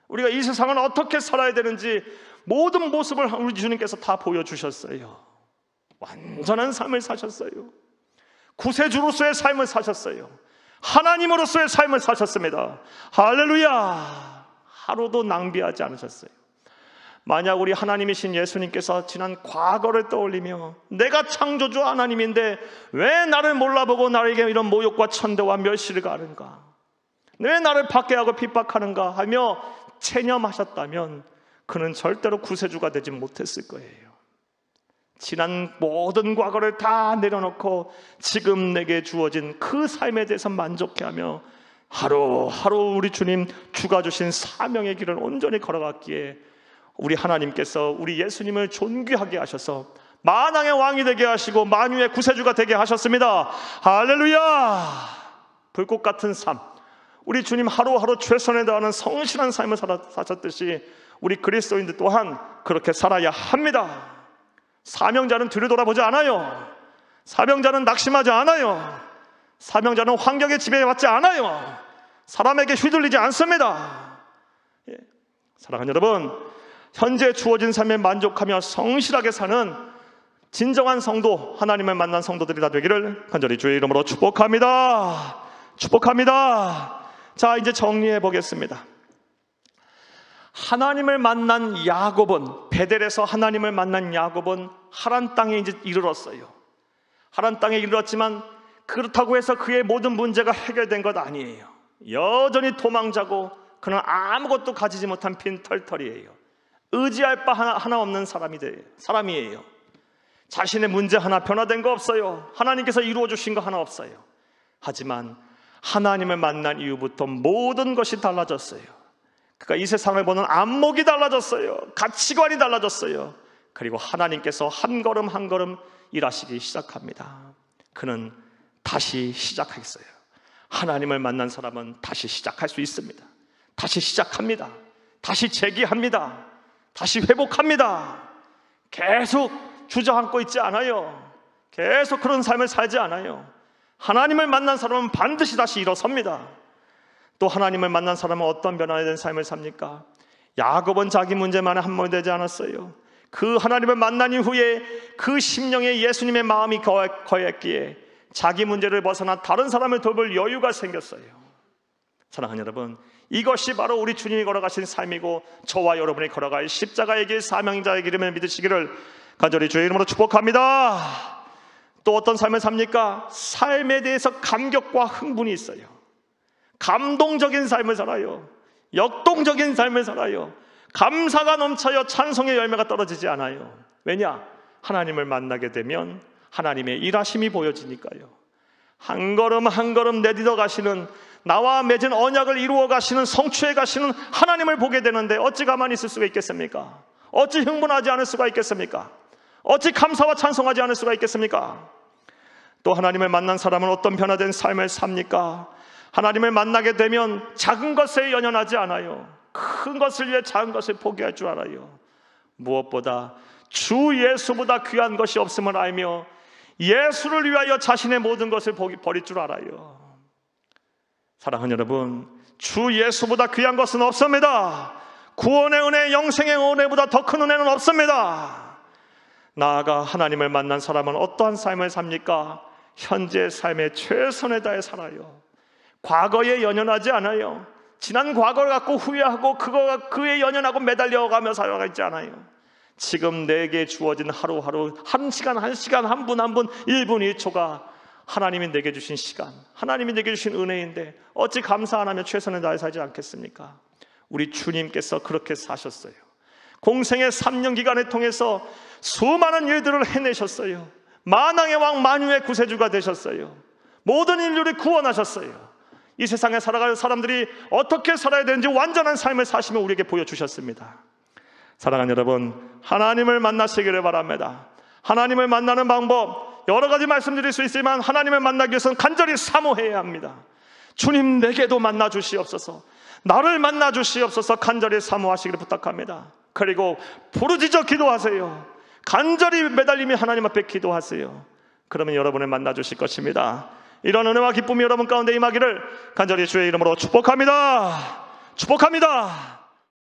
우리가 이 세상을 어떻게 살아야 되는지 모든 모습을 우리 주님께서 다 보여주셨어요. 완전한 삶을 사셨어요. 구세주로서의 삶을 사셨어요. 하나님으로서의 삶을 사셨습니다. 할렐루야. 하루도 낭비하지 않으셨어요. 만약 우리 하나님이신 예수님께서 지난 과거를 떠올리며 내가 창조주 하나님인데 왜 나를 몰라보고 나에게 이런 모욕과 천대와 멸시를 가하는가, 왜 나를 박해하고 핍박하는가 하며 체념하셨다면 그는 절대로 구세주가 되지 못했을 거예요. 지난 모든 과거를 다 내려놓고 지금 내게 주어진 그 삶에 대해서 만족해하며 하루하루 우리 주님 주가 주신 사명의 길을 온전히 걸어갔기에 우리 하나님께서 우리 예수님을 존귀하게 하셔서 만왕의 왕이 되게 하시고 만유의 구세주가 되게 하셨습니다. 할렐루야. 불꽃 같은 삶, 우리 주님 하루하루 최선을 다하는 성실한 삶을 사셨듯이 우리 그리스도인들 또한 그렇게 살아야 합니다. 사명자는 뒤를 돌아보지 않아요. 사명자는 낙심하지 않아요. 사명자는 환경에 지배받지 않아요. 사람에게 휘둘리지 않습니다. 사랑하는 여러분, 현재 주어진 삶에 만족하며 성실하게 사는 진정한 성도, 하나님을 만난 성도들이 다 되기를 간절히 주의 이름으로 축복합니다. 축복합니다. 자, 이제 정리해 보겠습니다. 하나님을 만난 야곱은, 베델에서 하나님을 만난 야곱은 하란 땅에 이제 이르렀어요. 하란 땅에 이르렀지만 그렇다고 해서 그의 모든 문제가 해결된 것 아니에요. 여전히 도망자고 그는 아무것도 가지지 못한 빈털터리예요. 의지할 바 하나 없는 사람이에요. 자신의 문제 하나 변화된 거 없어요. 하나님께서 이루어 주신 거 하나 없어요. 하지만 하나님을 만난 이후부터 모든 것이 달라졌어요. 그가 이 세상을 보는 안목이 달라졌어요. 가치관이 달라졌어요. 그리고 하나님께서 한 걸음 한 걸음 일하시기 시작합니다. 그는 다시 시작했어요. 하나님을 만난 사람은 다시 시작할 수 있습니다. 다시 시작합니다. 다시 재기합니다. 다시 회복합니다. 계속 주저앉고 있지 않아요. 계속 그런 삶을 살지 않아요. 하나님을 만난 사람은 반드시 다시 일어섭니다. 또 하나님을 만난 사람은 어떤 변화된 삶을 삽니까? 야곱은 자기 문제만에 한몰되지 않았어요. 그 하나님을 만난 이후에 그 심령에 예수님의 마음이 거했기에 자기 문제를 벗어나 다른 사람을 돌볼 여유가 생겼어요. 사랑하는 여러분, 이것이 바로 우리 주님이 걸어가신 삶이고 저와 여러분이 걸어갈 십자가의 길, 사명자의 길임을 믿으시기를 간절히 주의 이름으로 축복합니다. 또 어떤 삶을 삽니까? 삶에 대해서 감격과 흥분이 있어요. 감동적인 삶을 살아요. 역동적인 삶을 살아요. 감사가 넘쳐요. 찬송의 열매가 떨어지지 않아요. 왜냐? 하나님을 만나게 되면 하나님의 일하심이 보여지니까요. 한 걸음 한 걸음 내딛어 가시는, 나와 맺은 언약을 이루어 가시는, 성취해 가시는 하나님을 보게 되는데 어찌 가만히 있을 수가 있겠습니까? 어찌 흥분하지 않을 수가 있겠습니까? 어찌 감사와 찬송하지 않을 수가 있겠습니까? 또 하나님을 만난 사람은 어떤 변화된 삶을 삽니까? 하나님을 만나게 되면 작은 것에 연연하지 않아요. 큰 것을 위해 작은 것을 포기할 줄 알아요. 무엇보다 주 예수보다 귀한 것이 없음을 알며 예수를 위하여 자신의 모든 것을 버릴 줄 알아요. 사랑하는 여러분, 주 예수보다 귀한 것은 없습니다. 구원의 은혜, 영생의 은혜보다 더 큰 은혜는 없습니다. 나아가 하나님을 만난 사람은 어떠한 삶을 삽니까? 현재의 삶에 최선을 다해 살아요. 과거에 연연하지 않아요. 지난 과거를 갖고 후회하고 그에 연연하고 매달려가며 살아가지 않아요. 지금 내게 주어진 하루하루, 한 시간 한 시간, 한 분 한 분, 1분 1초가 하나님이 내게 주신 시간, 하나님이 내게 주신 은혜인데 어찌 감사 안 하며 최선을 다해 살지 않겠습니까? 우리 주님께서 그렇게 사셨어요. 공생의 3년 기간을 통해서 수많은 일들을 해내셨어요. 만왕의 왕, 만유의 구세주가 되셨어요. 모든 인류를 구원하셨어요. 이 세상에 살아갈 사람들이 어떻게 살아야 되는지 완전한 삶을 사시며 우리에게 보여주셨습니다. 사랑하는 여러분, 하나님을 만나시기를 바랍니다. 하나님을 만나는 방법 여러 가지 말씀드릴 수 있지만 하나님을 만나기 위해서는 간절히 사모해야 합니다. 주님, 내게도 만나 주시옵소서, 나를 만나 주시옵소서 간절히 사모하시기를 부탁합니다. 그리고 부르짖어 기도하세요. 간절히 매달리며 하나님 앞에 기도하세요. 그러면 여러분을 만나 주실 것입니다. 이런 은혜와 기쁨이 여러분 가운데 임하기를 간절히 주의 이름으로 축복합니다. 축복합니다.